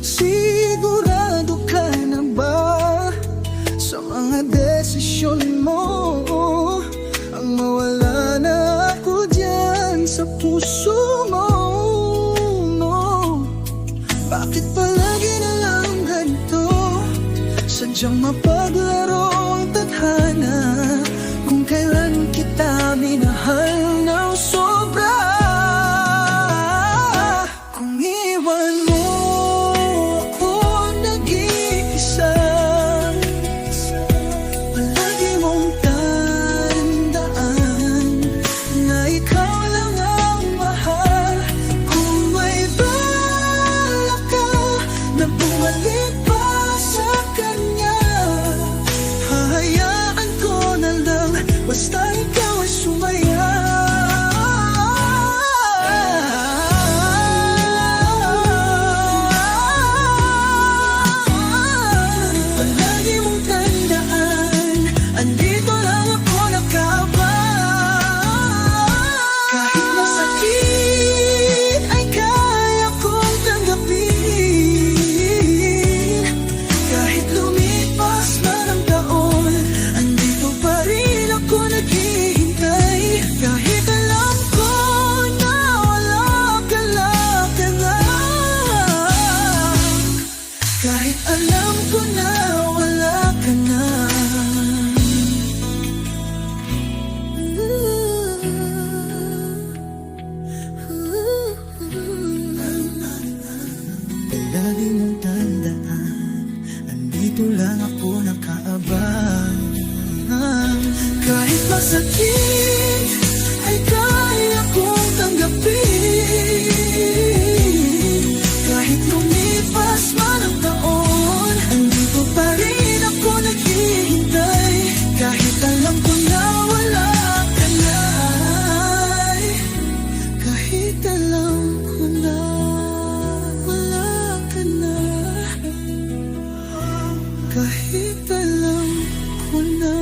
Sigurado ka na ba sa mga desisyon mo? Ang mawala na ako dyan sa puso mo, no? Bakit palagi na lang ganito? Sadyang mapaglaro ang tadhana kung kailan kita minahal ng sobra. Kung iwan mo ako nag-iisa, palagi mong tandaan na ikaw lang ang mahal. Kung may balak ka na bumalik pa sa kanya, hahayaan ko na lang, basta ikaw ay sumaya. Palagi mong tandaan, andito lang ako nakaabang. Kahit masakit ay kaya kong tanggapin. Kahit lumipas man ang taon, andito pa rin ako naghihintay. Kahit alam ko na wala ka na. Kahit alam ko na wala ka na. Palagi mong tandaan, andito lang ako nakaabang. Kahit masakit ay kaya kong tanggapin. Kahit lumipas man ang taon, andito pa rin ako naghihintay. Kahit alam ko na wala ka na. Kahit alam ko na wala ka na. Kahit alam ko na